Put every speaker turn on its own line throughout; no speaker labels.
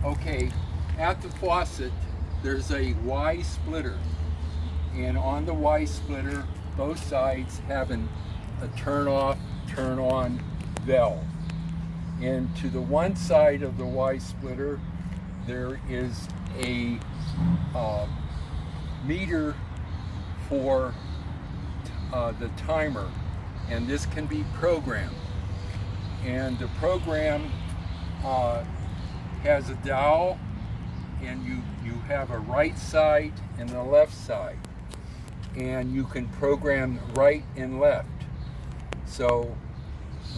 Okay, at the faucet, there's a Y splitter. And on the Y splitter, both sides have a turn off, turn on valve. And to the one side of the Y splitter, there is a meter for the timer. And this can be programmed. And the program has a dial, and you have a right side and a left side, and you can program right and left. So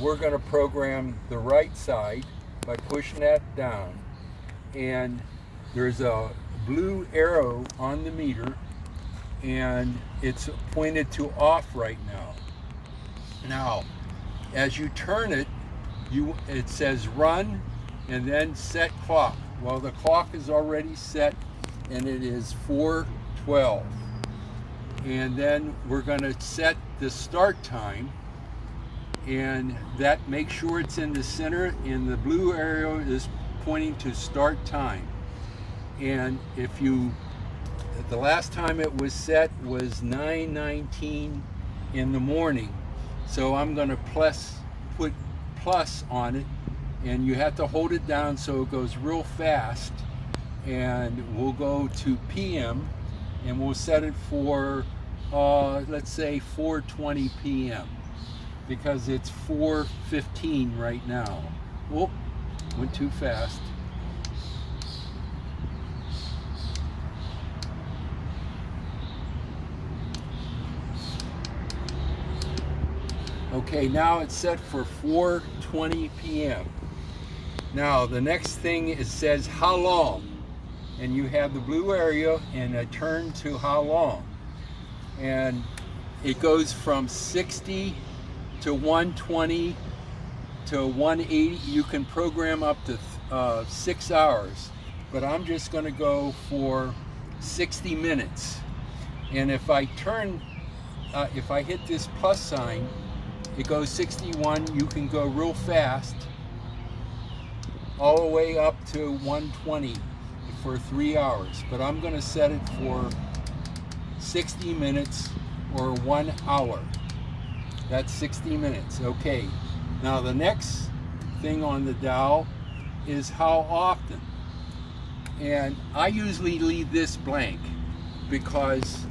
we're going to program the right side by pushing that down, and there's a blue arrow on the meter, and it's pointed to off right now. Now, as you turn it, it says run and then set clock. Well, the clock is already set, and it is 4:12. And then we're going to set the start time, and that make sure it's in the center, and the blue arrow is pointing to start time. And the last time it was set was 9:19 in the morning, so I'm going to put plus on it, and you have to hold it down so it goes real fast, and we'll go to PM, and we'll set it for let's say 4:20 PM, because it's 4:15 right now. Whoop, went too fast. Okay, now it's set for 4:20 PM. Now the next thing, it says how long, and you have the blue area and a turn to how long, and it goes from 60 to 120 to 180. You can program up to 6 hours, but I'm just going to go for 60 minutes. And if I hit this plus sign, it goes 61. You can go real fast all the way up to 120 for 3 hours, but I'm going to set it for 60 minutes or 1 hour. That's 60 minutes. Okay, now the next thing on the dial is how often, and I usually leave this blank because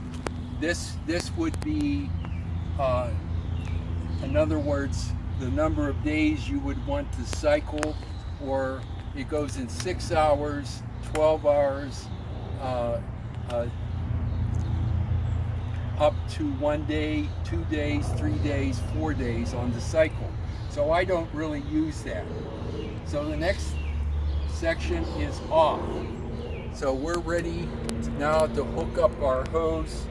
this would be in other words, the number of days you would want to cycle, or it goes in 6 hours, 12 hours, up to 1 day, 2 days, 3 days, 4 days on the cycle. So I don't really use that. So the next section is off. So we're ready now to hook up our hose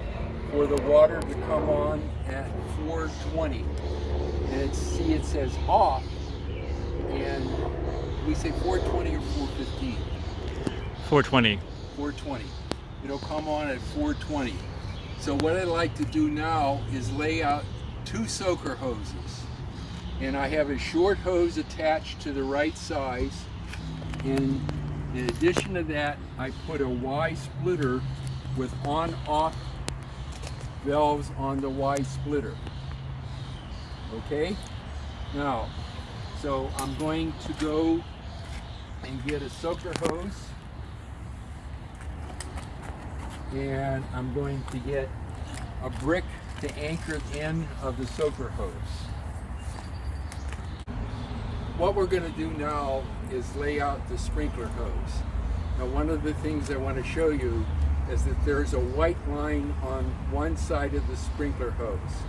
for the water to come on at 4:20. And it says off, and we say 4:20 or 4:15?
4:20.
4:20. It'll come on at 4:20. So what I'd like to do now is lay out 2 soaker hoses. And I have a short hose attached to the right size. And in addition to that, I put a Y splitter with on-off valves on the Y splitter. Okay? Now, so I'm going to go and get a soaker hose, and I'm going to get a brick to anchor the end of the soaker hose. What we're going to do now is lay out the sprinkler hose. Now, one of the things I want to show you is that there's a white line on one side of the sprinkler hose.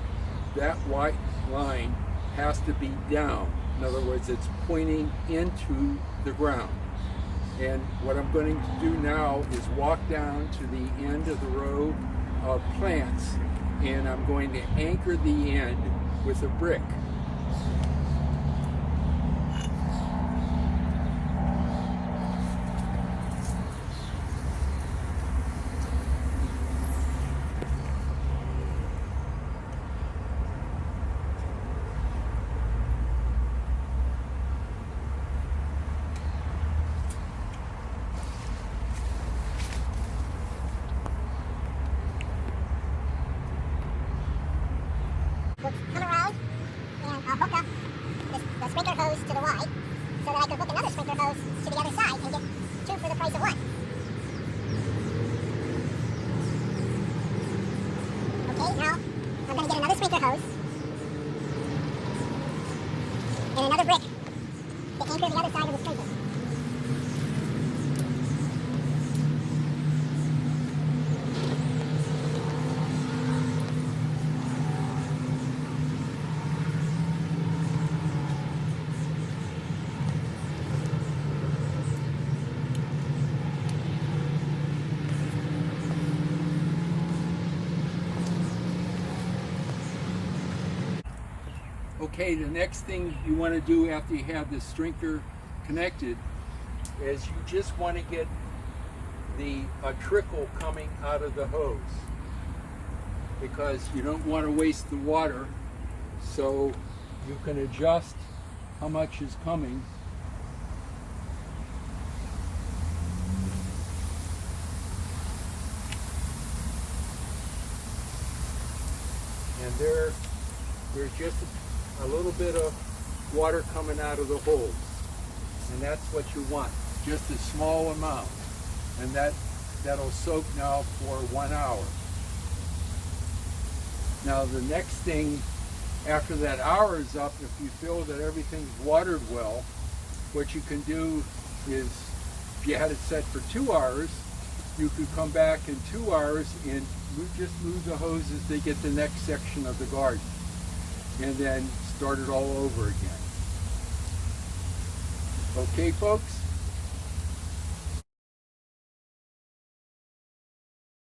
That white line has to be down. In other words, it's pointing into the ground. And what I'm going to do now is walk down to the end of the row of plants, and I'm going to anchor the end with a brick.
will come around and I'll hook up the sprinkler hose to the Y so that I can hook another sprinkler hose to the other side and get two for the price of one. Okay, now I'm going to get another sprinkler hose and another brick to anchor the other side of the sprinkler.
Okay, the next thing you want to do after you have the sprinkler connected is you just want to get a trickle coming out of the hose, because you don't want to waste the water, so you can adjust how much is coming. And there's just a little bit of water coming out of the hose, and that's what you want, just a small amount, and that'll soak now for 1 hour. Now the next thing, after that hour is up, if you feel that everything's watered well, what you can do is, if you had it set for 2 hours, you could come back in 2 hours and just move the hoses to get the next section of the garden, and then start it all over again. Okay, folks?